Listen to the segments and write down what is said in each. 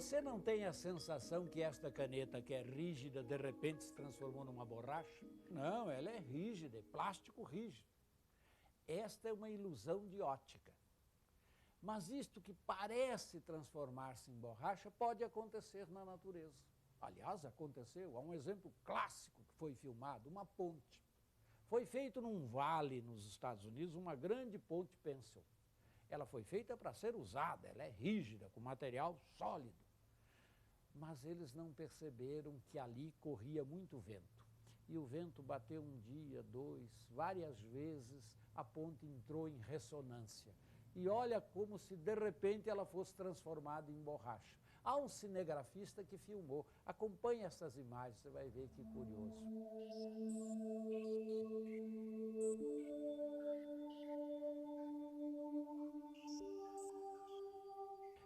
Você não tem a sensação que esta caneta, que é rígida, de repente se transformou numa borracha? Não, ela é rígida, é plástico rígido. Esta é uma ilusão de ótica. Mas isto que parece transformar-se em borracha pode acontecer na natureza. Aliás, aconteceu. Há um exemplo clássico que foi filmado, uma ponte. Foi feito num vale nos Estados Unidos, uma grande ponte Pencil. Ela foi feita para ser usada, ela é rígida, com material sólido. Mas eles não perceberam que ali corria muito vento. E o vento bateu um dia, dois, várias vezes, a ponte entrou em ressonância. E olha como se de repente ela fosse transformada em borracha. Há um cinegrafista que filmou. Acompanhe essas imagens, você vai ver que curioso.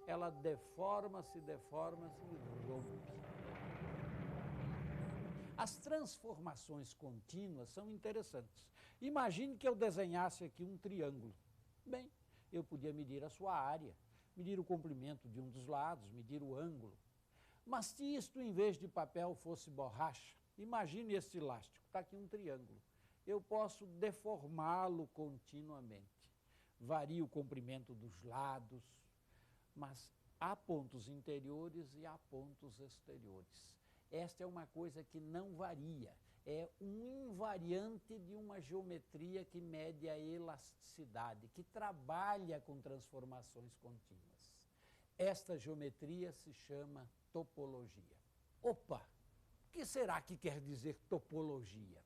Ela deforma-se e rompe. As transformações contínuas são interessantes. Imagine que eu desenhasse aqui um triângulo. Bem, eu podia medir a sua área, medir o comprimento de um dos lados, medir o ângulo. Mas se isto, em vez de papel, fosse borracha, imagine esse elástico, está aqui um triângulo. Eu posso deformá-lo continuamente. Varia o comprimento dos lados, mas há pontos interiores e há pontos exteriores. Esta é uma coisa que não varia, é um invariante de uma geometria que mede a elasticidade, que trabalha com transformações contínuas. Esta geometria se chama topologia. Opa! O que será que quer dizer topologia?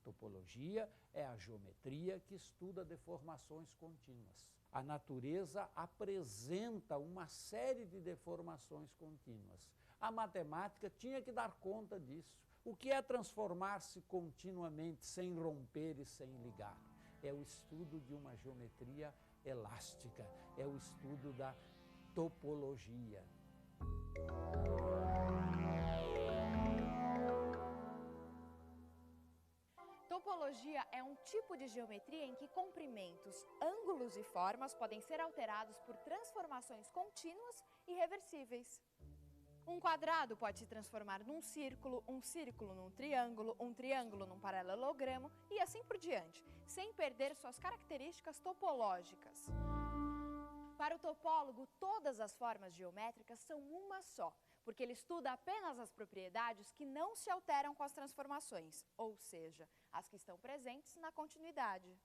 Topologia é a geometria que estuda deformações contínuas. A natureza apresenta uma série de deformações contínuas. A matemática tinha que dar conta disso. O que é transformar-se continuamente sem romper e sem ligar? É o estudo de uma geometria elástica, é o estudo da topologia. Topologia é um tipo de geometria em que comprimentos, ângulos e formas podem ser alterados por transformações contínuas e reversíveis. Um quadrado pode se transformar num círculo, um círculo num triângulo, um triângulo num paralelogramo e assim por diante, sem perder suas características topológicas. Para o topólogo, todas as formas geométricas são uma só, porque ele estuda apenas as propriedades que não se alteram com as transformações, ou seja, as que estão presentes na continuidade.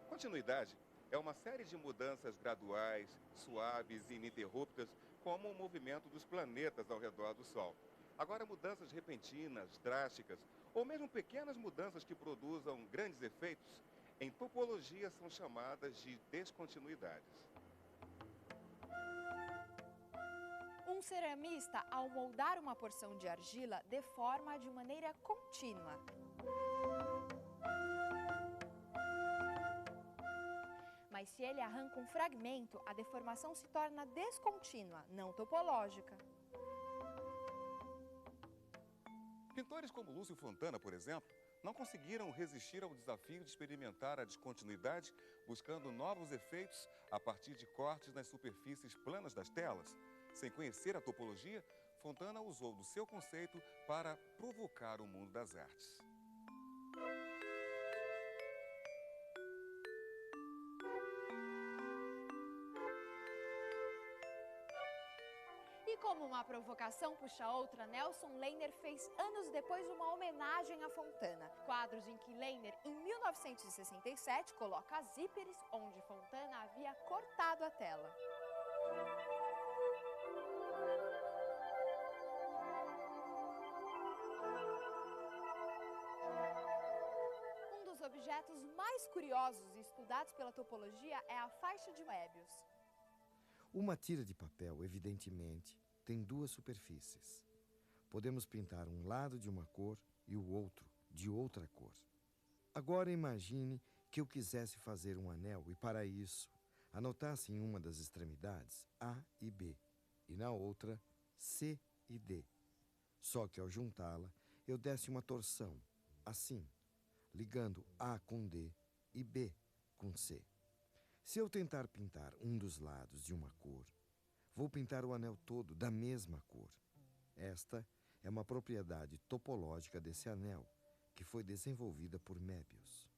Continuidade é uma série de mudanças graduais, suaves e ininterruptas, como o movimento dos planetas ao redor do Sol. Agora, mudanças repentinas, drásticas, ou mesmo pequenas mudanças que produzam grandes efeitos, em topologia são chamadas de descontinuidades. Um ceramista, ao moldar uma porção de argila, deforma-a de maneira contínua. Mas se ele arranca um fragmento, a deformação se torna descontínua, não topológica. Pintores como Lúcio Fontana, por exemplo, não conseguiram resistir ao desafio de experimentar a descontinuidade, buscando novos efeitos a partir de cortes nas superfícies planas das telas. Sem conhecer a topologia, Fontana usou do seu conceito para provocar o mundo das artes. E como uma provocação puxa a outra, Nelson Leiner fez anos depois uma homenagem a Fontana. Quadros em que Leiner, em 1967, coloca zíperes onde Fontana havia cortado a tela. Um dos objetos mais curiosos e estudados pela topologia é a faixa de Möbius. Uma tira de papel, evidentemente, tem duas superfícies. Podemos pintar um lado de uma cor e o outro de outra cor. Agora imagine que eu quisesse fazer um anel e, para isso, anotasse em uma das extremidades A e B e na outra C e D. Só que ao juntá-la, eu desse uma torção assim, ligando A com D e B com C. Se eu tentar pintar um dos lados de uma cor, vou pintar o anel todo da mesma cor. Esta é uma propriedade topológica desse anel, que foi desenvolvida por Möbius.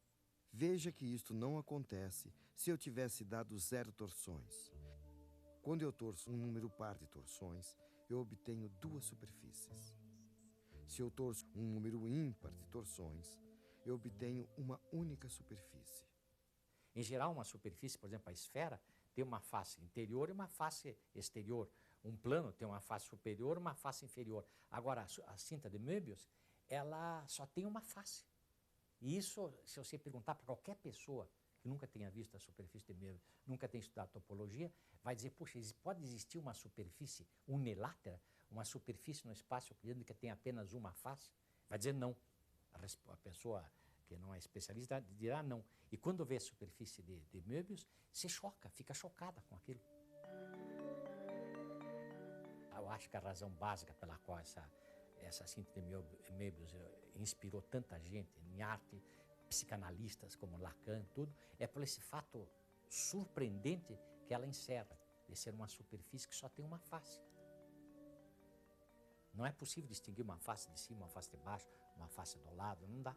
Veja que isto não acontece se eu tivesse dado 0 torções. Quando eu torço um número par de torções, eu obtenho 2 superfícies. Se eu torço um número ímpar de torções, eu obtenho uma única superfície. Em geral, uma superfície, por exemplo, a esfera, tem uma face interior e uma face exterior. Um plano tem uma face superior e uma face inferior. Agora, a cinta de Möbius, ela só tem uma face. E isso, se você perguntar para qualquer pessoa que nunca tenha visto a superfície de Möbius, nunca tenha estudado topologia, vai dizer, puxa, pode existir uma superfície unilátera, uma superfície no espaço euclidiano que tem apenas uma face? Vai dizer não. A pessoa que não é especialista dirá não. E quando vê a superfície de Möbius, se choca, fica chocada com aquilo. Eu acho que a razão básica pela qual essa cinta de Möbius inspirou tanta gente em arte, psicanalistas como Lacan, tudo, é por esse fato surpreendente que ela encerra, de ser uma superfície que só tem uma face. Não é possível distinguir uma face de cima, uma face de baixo, uma face do lado, não dá.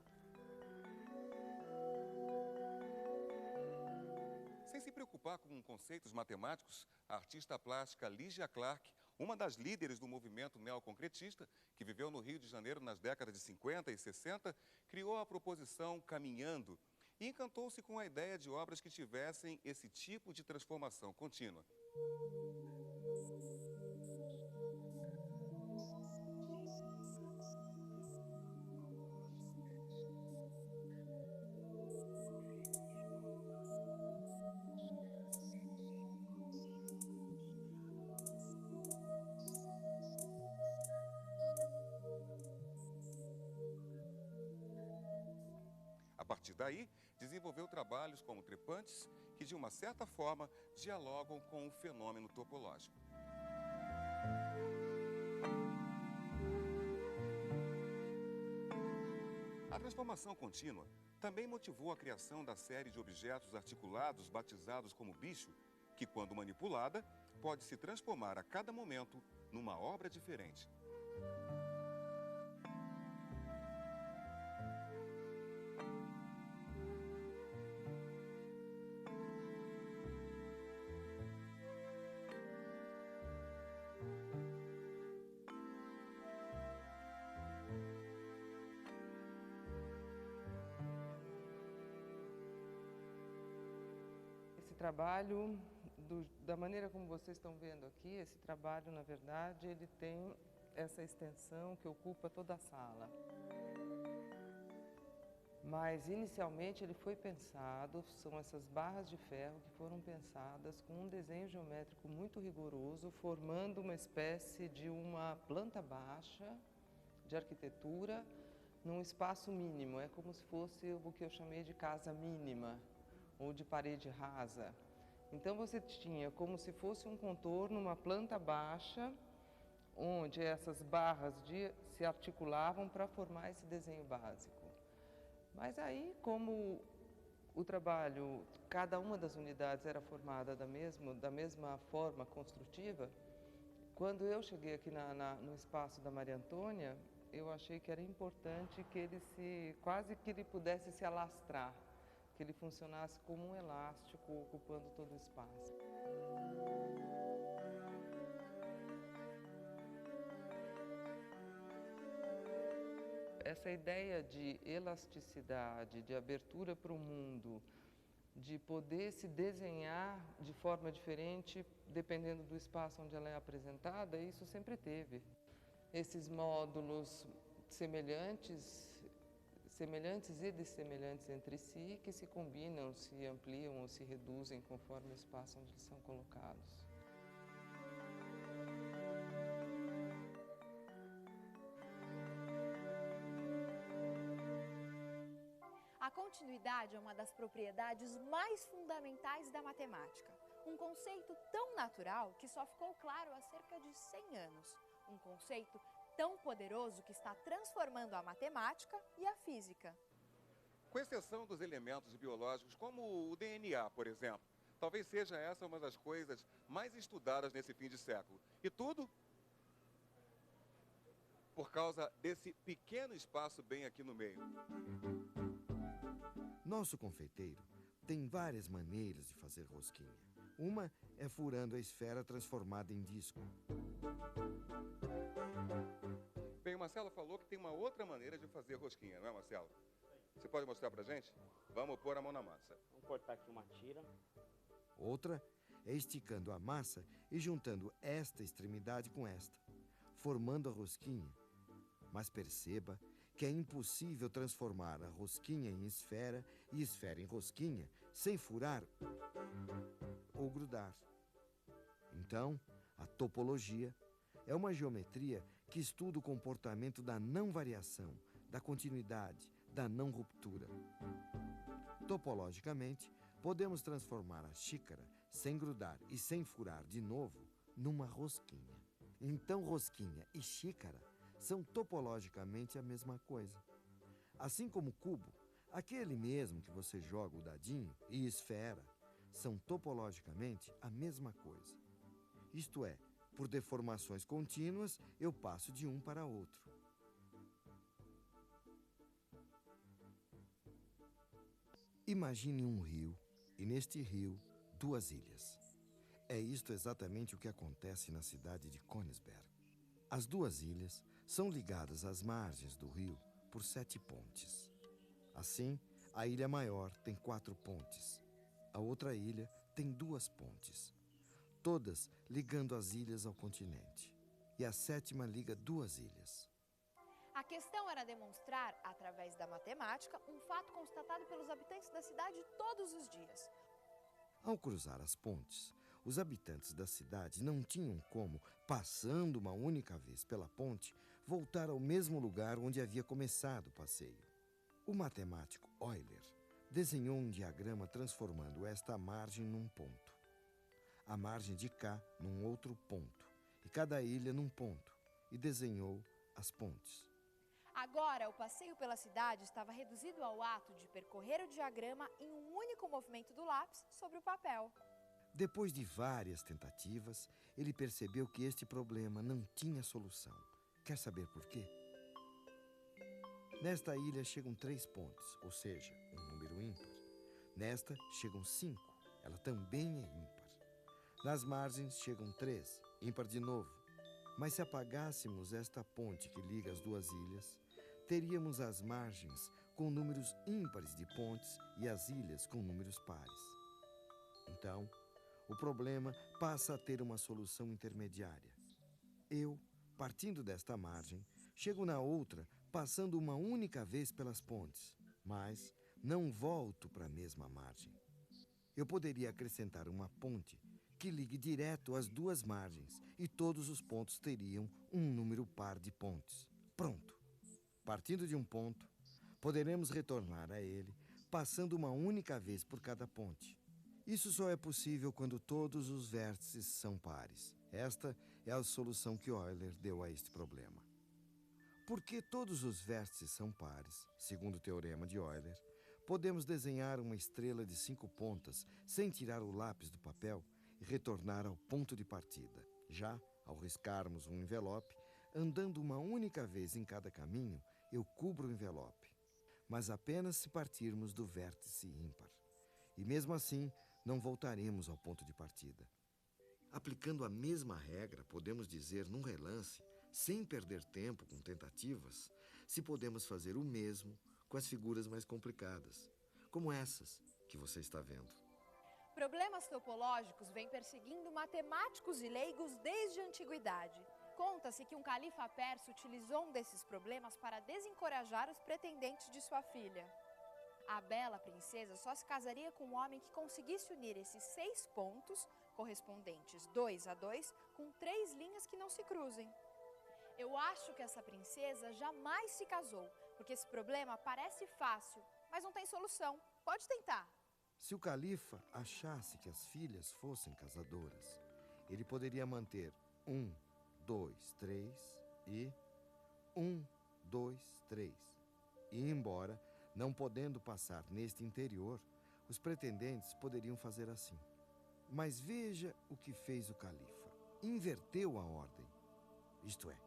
Sem se preocupar com conceitos matemáticos, a artista plástica Lygia Clark, uma das líderes do movimento neoconcretista, que viveu no Rio de Janeiro nas décadas de 50 e 60, criou a proposição Caminhando e encantou-se com a ideia de obras que tivessem esse tipo de transformação contínua. A partir daí, desenvolveu trabalhos como trepantes que, de uma certa forma, dialogam com o fenômeno topológico. A transformação contínua também motivou a criação da série de objetos articulados batizados como bicho, que, quando manipulada, pode se transformar a cada momento numa obra diferente. Esse trabalho, da maneira como vocês estão vendo aqui, esse trabalho, na verdade, ele tem essa extensão que ocupa toda a sala. Mas, inicialmente, ele foi pensado, são essas barras de ferro que foram pensadas com um desenho geométrico muito rigoroso, formando uma espécie de uma planta baixa de arquitetura num espaço mínimo. É como se fosse o que eu chamei de casa mínima, ou de parede rasa. Então você tinha como se fosse um contorno, uma planta baixa, onde essas barras se articulavam para formar esse desenho básico. Mas aí, como o trabalho, cada uma das unidades era formada da mesma forma construtiva, quando eu cheguei aqui no espaço da Maria Antônia, eu achei que era importante que ele quase que ele pudesse se alastrar, que ele funcionasse como um elástico ocupando todo o espaço. Essa ideia de elasticidade, de abertura para o mundo, de poder se desenhar de forma diferente dependendo do espaço onde ela é apresentada, isso sempre teve. Esses módulos semelhantes e dessemelhantes entre si, que se combinam, se ampliam ou se reduzem conforme o espaço onde eles são colocados. A continuidade é uma das propriedades mais fundamentais da matemática. Um conceito tão natural que só ficou claro há cerca de 100 anos. Um conceito tão poderoso que está transformando a matemática e a física. Com exceção dos elementos biológicos, como o DNA, por exemplo. Talvez seja essa uma das coisas mais estudadas nesse fim de século. E tudo por causa desse pequeno espaço bem aqui no meio. Nosso confeiteiro tem várias maneiras de fazer rosquinha. Uma é furando a esfera transformada em disco. Bem, o Marcelo falou que tem uma outra maneira de fazer rosquinha, não é, Marcelo? Você pode mostrar pra gente? Vamos pôr a mão na massa. Vamos cortar aqui uma tira. Outra é esticando a massa e juntando esta extremidade com esta, formando a rosquinha. Mas perceba que é impossível transformar a rosquinha em esfera e esfera em rosquinha sem furar ou grudar. Então, a topologia é uma geometria que estuda o comportamento da não variação, da continuidade, da não ruptura. Topologicamente, podemos transformar a xícara, sem grudar e sem furar de novo, numa rosquinha. Então, rosquinha e xícara são topologicamente a mesma coisa. Assim como cubo, aquele mesmo que você joga o dadinho, e esfera, são topologicamente a mesma coisa. Isto é, por deformações contínuas, eu passo de um para outro. Imagine um rio, e neste rio, duas ilhas. É isto exatamente o que acontece na cidade de Königsberg. As duas ilhas são ligadas às margens do rio por 7 pontes. Assim, a ilha maior tem 4 pontes. A outra ilha tem 2 pontes, todas ligando as ilhas ao continente. E a 7ª liga 2 ilhas. A questão era demonstrar, através da matemática, um fato constatado pelos habitantes da cidade todos os dias. Ao cruzar as pontes, os habitantes da cidade não tinham como, passando uma única vez pela ponte, voltar ao mesmo lugar onde havia começado o passeio. O matemático Euler desenhou um diagrama transformando esta margem num ponto, a margem de cá num outro ponto, e cada ilha num ponto, e desenhou as pontes. Agora, o passeio pela cidade estava reduzido ao ato de percorrer o diagrama em um único movimento do lápis sobre o papel. Depois de várias tentativas, ele percebeu que este problema não tinha solução. Quer saber por quê? Nesta ilha chegam 3 pontes, ou seja, um número ímpar. Nesta chegam 5, ela também é ímpar. Nas margens chegam 3, ímpar de novo. Mas se apagássemos esta ponte que liga as duas ilhas, teríamos as margens com números ímpares de pontes e as ilhas com números pares. Então, o problema passa a ter uma solução intermediária. Eu, partindo desta margem, chego na outra passando uma única vez pelas pontes, mas não volto para a mesma margem. Eu poderia acrescentar uma ponte que ligue direto as duas margens e todos os pontos teriam um número par de pontes. Pronto! Partindo de um ponto, poderemos retornar a ele passando uma única vez por cada ponte. Isso só é possível quando todos os vértices são pares. Esta é a solução que Euler deu a este problema. Porque todos os vértices são pares, segundo o teorema de Euler, podemos desenhar uma estrela de 5 pontas sem tirar o lápis do papel e retornar ao ponto de partida. Já, ao riscarmos um envelope, andando uma única vez em cada caminho, eu cubro o envelope. Mas apenas se partirmos do vértice ímpar. E mesmo assim, não voltaremos ao ponto de partida. Aplicando a mesma regra, podemos dizer num relance, sem perder tempo com tentativas, se podemos fazer o mesmo com as figuras mais complicadas, como essas que você está vendo. Problemas topológicos vêm perseguindo matemáticos e leigos desde a antiguidade. Conta-se que um califa persa utilizou um desses problemas para desencorajar os pretendentes de sua filha. A bela princesa só se casaria com um homem que conseguisse unir esses 6 pontos, correspondentes 2 a 2, com 3 linhas que não se cruzem. Eu acho que essa princesa jamais se casou, porque esse problema parece fácil, mas não tem solução. Pode tentar. Se o califa achasse que as filhas fossem casadoras, ele poderia manter 1, 2, 3 e 1, 2, 3. E embora, não podendo passar neste interior, os pretendentes poderiam fazer assim. Mas veja o que fez o califa. Inverteu a ordem. Isto é,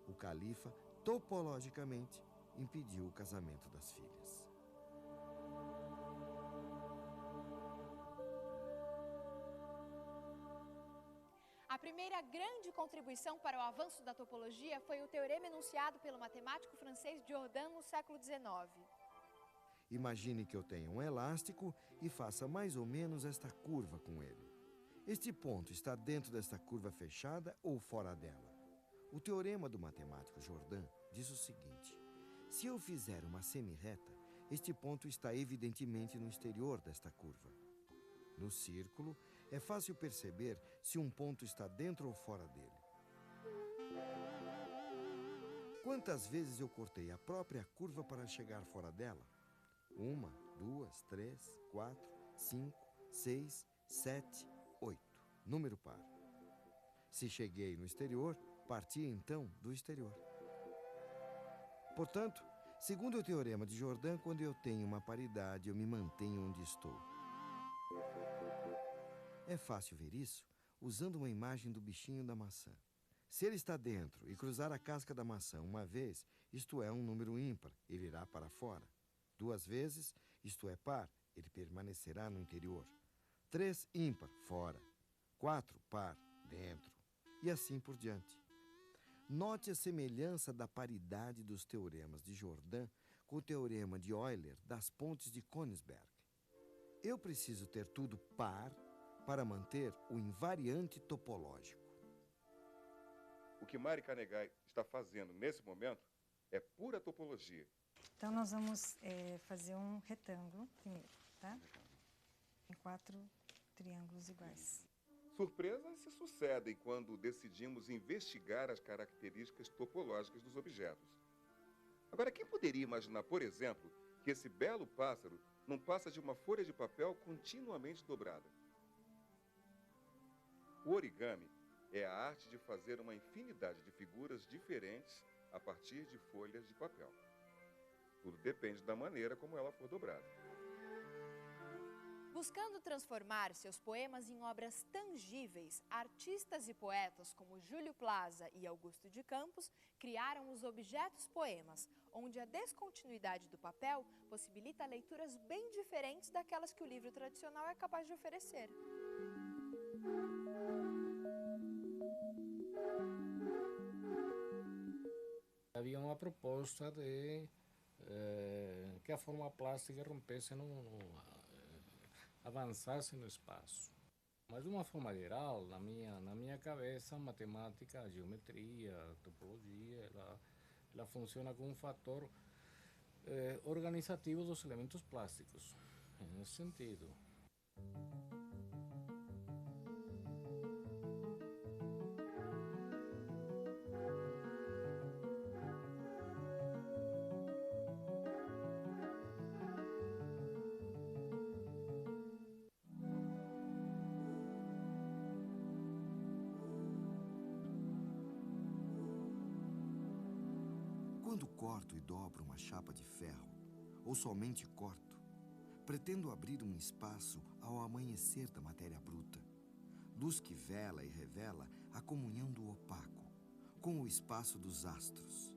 o califa, topologicamente, impediu o casamento das filhas. A primeira grande contribuição para o avanço da topologia foi o teorema enunciado pelo matemático francês Jordan no século XIX. Imagine que eu tenha um elástico e faça mais ou menos esta curva com ele. Este ponto está dentro desta curva fechada ou fora dela? O teorema do matemático Jordan diz o seguinte: se eu fizer uma semirreta, este ponto está evidentemente no exterior desta curva. No círculo, é fácil perceber se um ponto está dentro ou fora dele. Quantas vezes eu cortei a própria curva para chegar fora dela? 1, 2, 3, 4, 5, 6, 7, 8. Número par. Se cheguei no exterior, parti então do exterior. Portanto, segundo o teorema de Jordan, quando eu tenho uma paridade, eu me mantenho onde estou. É fácil ver isso usando uma imagem do bichinho da maçã. Se ele está dentro e cruzar a casca da maçã uma vez, isto é um número ímpar, ele irá para fora. 2 vezes, isto é par, ele permanecerá no interior. 3, ímpar, fora. 4, par, dentro. E assim por diante. Note a semelhança da paridade dos teoremas de Jordan com o teorema de Euler das pontes de Königsberg. Eu preciso ter tudo par para manter o invariante topológico. O que Mari Canegai está fazendo nesse momento é pura topologia. Então, nós vamos fazer um retângulo primeiro, tá? Em 4 triângulos iguais. Surpresas se sucedem quando decidimos investigar as características topológicas dos objetos. Agora, quem poderia imaginar, por exemplo, que esse belo pássaro não passa de uma folha de papel continuamente dobrada? O origami é a arte de fazer uma infinidade de figuras diferentes a partir de folhas de papel. Tudo depende da maneira como ela for dobrada. Buscando transformar seus poemas em obras tangíveis, artistas e poetas como Júlio Plaza e Augusto de Campos criaram os objetos poemas, onde a descontinuidade do papel possibilita leituras bem diferentes daquelas que o livro tradicional é capaz de oferecer. Havia uma proposta de que a forma plástica rompesse, avançasse no espaço. Mas de uma forma geral, na minha cabeça, a matemática, a geometria, a topologia, ela funciona como um fator organizativo dos elementos plásticos, nesse sentido. Quando corto e dobro uma chapa de ferro, ou somente corto, pretendo abrir um espaço ao amanhecer da matéria bruta, luz que vela e revela a comunhão do opaco com o espaço dos astros,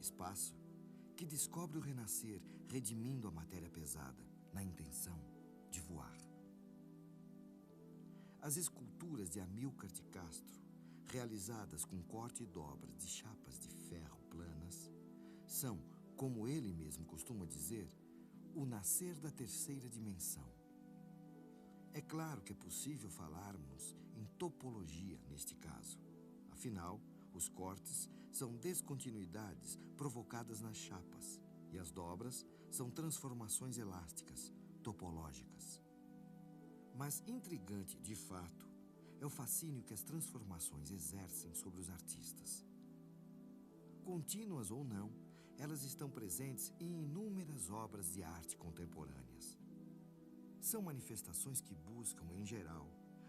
espaço que descobre o renascer redimindo a matéria pesada, na intenção de voar. As esculturas de Amílcar de Castro, realizadas com corte e dobra de chapas de ferro planas, são, como ele mesmo costuma dizer, o nascer da terceira dimensão. É claro que é possível falarmos em topologia neste caso. Afinal, os cortes são descontinuidades provocadas nas chapas e as dobras são transformações elásticas, topológicas. Mas intrigante, de fato, é o fascínio que as transformações exercem sobre os artistas. Contínuas ou não, elas estão presentes em inúmeras obras de arte contemporâneas. São manifestações que buscam, em geral,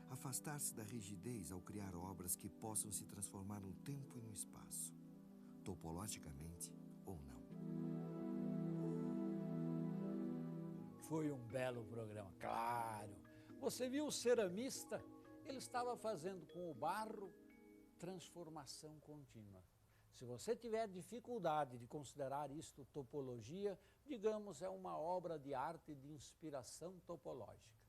afastar-se da rigidez ao criar obras que possam se transformar no tempo e no espaço, topologicamente ou não. Foi um belo programa, claro. Você viu o ceramista? Ele estava fazendo com o barro transformação contínua. Se você tiver dificuldade de considerar isto topologia, digamos, é uma obra de arte de inspiração topológica.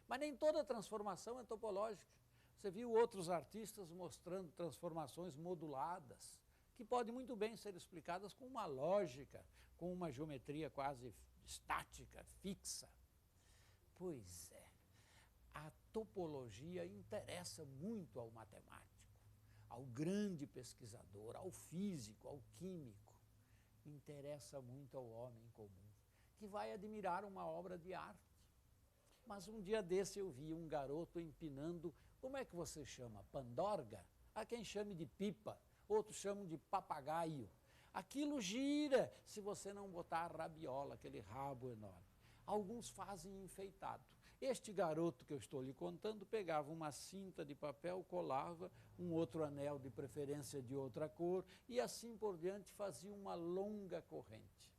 Mas nem toda transformação é topológica. Você viu outros artistas mostrando transformações moduladas, que podem muito bem ser explicadas com uma lógica, com uma geometria quase estática, fixa. Pois é, a topologia interessa muito ao matemático, ao grande pesquisador, ao físico, ao químico. Interessa muito ao homem comum, que vai admirar uma obra de arte. Mas um dia desse eu vi um garoto empinando, como é que você chama? Pandorga? Há quem chame de pipa, outros chamam de papagaio. Aquilo gira se você não botar a rabiola, aquele rabo enorme. Alguns fazem enfeitado. Este garoto que eu estou lhe contando pegava uma cinta de papel, colava um outro anel, de preferência de outra cor, e assim por diante fazia uma longa corrente.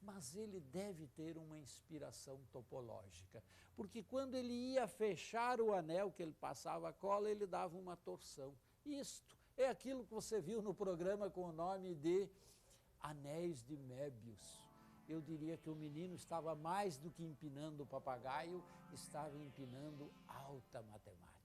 Mas ele deve ter uma inspiração topológica, porque quando ele ia fechar o anel que ele passava a cola, ele dava uma torção. Isto é aquilo que você viu no programa com o nome de Anéis de Mébius. Eu diria que o menino estava mais do que empinando o papagaio, estava empinando alta matemática.